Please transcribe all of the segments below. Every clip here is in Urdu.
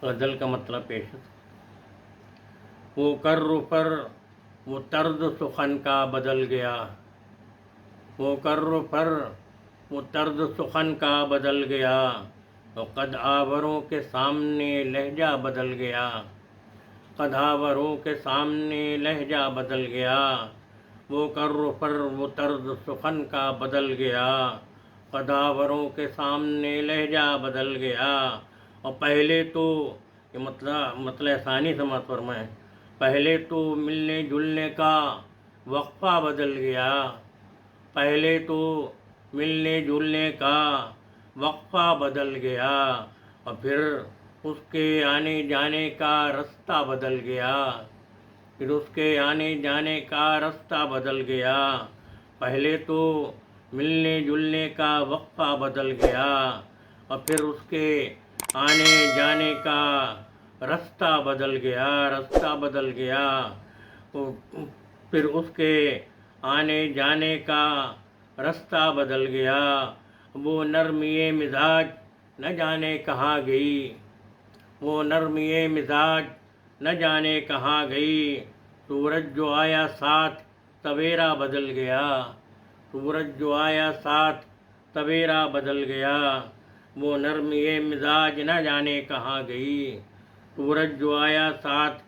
غزل کا مطلب پیش ہے۔ وہ کر پر وہ طرز سخن کا بدل گیا، وہ کر پر وہ طرز سخن کا بدل گیا، تو قد آوروں کے سامنے لہجہ بدل گیا، قد آوروں کے سامنے لہجہ بدل گیا، وہ کر پر وہ طرز سخن کا بدل گیا، قد آوروں کے سامنے لہجہ بدل گیا۔ اور پہلے تو یہ مطلب ثانی سماعت فرمائیں، پہلے تو ملنے جلنے کا وقفہ بدل گیا، پہلے تو ملنے جلنے کا وقفہ بدل گیا، اور پھر اس کے آنے جانے کا رستہ بدل گیا، پھر اس کے آنے جانے کا رستہ بدل گیا، پہلے تو ملنے جلنے کا وقفہ بدل گیا، اور پھر اس کے آنے جانے کا رستہ بدل گیا، رستہ بدل گیا، پھر اس کے آنے جانے کا رستہ بدل گیا۔ وہ نرمی مزاج نہ جانے کہاں گئی، وہ نرمی مزاج نہ جانے کہاں گئی، سورج جو آیا ساتھ سویرا بدل گیا، سورج جو آیا ساتھ سویرا بدل گیا، وہ نرمی مزاج نہ جانے کہاں گئی، سورج جو آیا ساتھ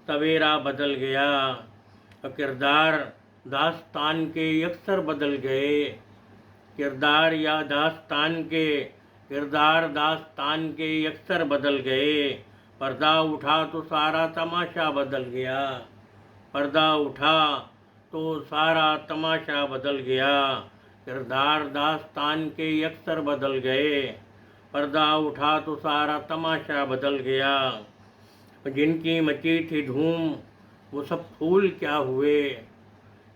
سویرا بدل گیا۔ کردار داستان کے یکسر بدل گئے، کردار یا داستان کے کردار داستان کے یکسر بدل گئے، پردہ اٹھا تو سارا تماشا بدل گیا، پردہ اٹھا تو سارا تماشا بدل گیا، کردار داستان کے یکسر بدل گئے، پردہ اٹھا تو سارا تماشا بدل گیا۔ جن کی مچی تھی دھوم وہ سب پھول کیا ہوئے،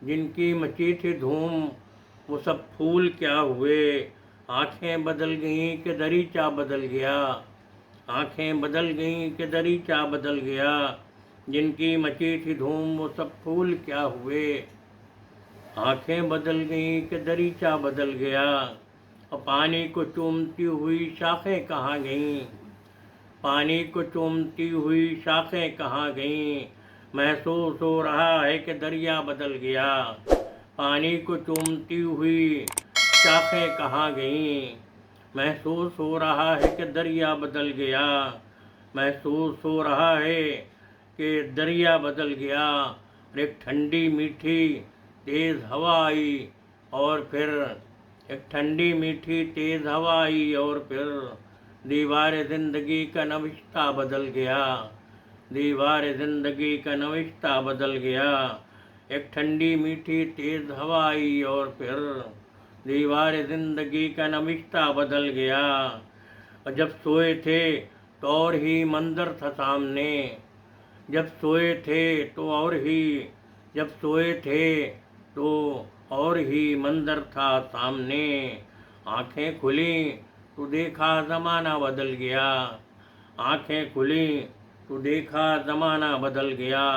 جن کی مچی تھی دھوم وہ سب پھول کیا ہوئے، آنکھیں بدل گئیں کہ دریچہ بدل گیا، آنکھیں بدل گئیں کہ دریچہ بدل گیا، جن کی مچی تھی دھوم وہ سب پھول کیا ہوئے، آنکھیں بدل گئیں کہ دریچہ بدل گیا۔ اور پانی کو چومتی ہوئی شاخیں کہاں گئیں، پانی کو چومتی ہوئی شاخیں کہاں گئیں، محسوس ہو رہا ہے کہ دریا بدل گیا، پانی کو چومتی ہوئی شاخیں کہاں گئیں، محسوس ہو رہا ہے کہ دریا بدل گیا، محسوس ہو رہا ہے کہ دریا بدل گیا۔ اور ایک ٹھنڈی میٹھی تیز ہوا آئی، اور پھر ایک ٹھنڈی میٹھی تیز ہوا آئی، اور پھر دیوار زندگی کا نوشتہ بدل گیا، دیوار زندگی کا نوشتہ بدل گیا، ایک ٹھنڈی میٹھی تیز ہوا آئی، اور پھر دیوار زندگی کا نوشتہ بدل گیا۔ اور جب سوئے تھے تو اور ہی منظر تھا سامنے، جب سوئے تھے تو اور ہی جب سوئے تھے تو اور ہی منظر تھا سامنے، آنکھیں کھلیں تو دیکھا زمانہ بدل گیا، آنکھیں کھلیں تو دیکھا زمانہ بدل گیا،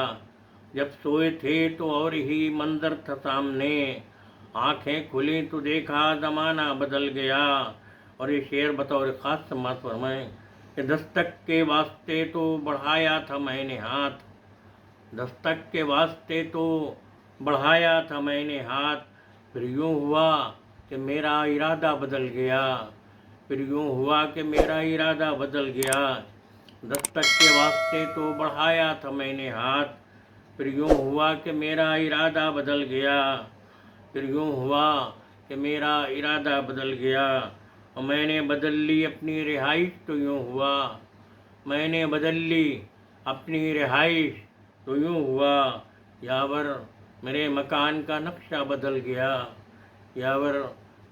جب سوئے تھے تو اور ہی منظر تھا سامنے، آنکھیں کھلیں تو دیکھا زمانہ بدل گیا۔ اور یہ شعر بطور خاص سماعت فرمائیں کہ دستک کے واسطے تو بڑھایا تھا میں نے ہاتھ، دستک کے واسطے تو بڑھایا تھا میں نے ہاتھ، پھر یوں ہوا کہ میرا ارادہ بدل گیا، پھر یوں ہوا کہ میرا ارادہ بدل گیا، دستک کے واسطے تو بڑھایا تھا میں نے ہاتھ، پھر یوں ہوا کہ میرا ارادہ بدل گیا، پھر یوں ہوا کہ میرا ارادہ بدل گیا، اور میں نے بدل لی اپنی رہائش تو یوں ہوا، میں نے بدل لی اپنی رہائش تو یوں ہوا، یاور میرے مکان کا نقشہ بدل گیا، یاور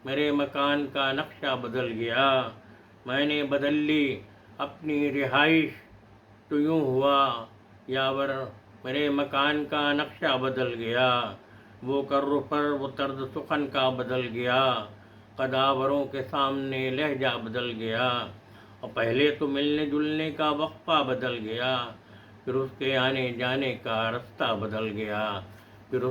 میرے مکان کا نقشہ بدل گیا، میں نے بدل لی اپنی رہائش تو یوں ہوا، یاور میرے مکان کا نقشہ بدل گیا، وہ کر پر وہ طرز سخن کا بدل گیا، قد آوروں کے سامنے لہجہ بدل گیا، اور پہلے تو ملنے جلنے کا وقفہ بدل گیا، پھر اس کے آنے جانے کا رستہ بدل گیا، پھر اس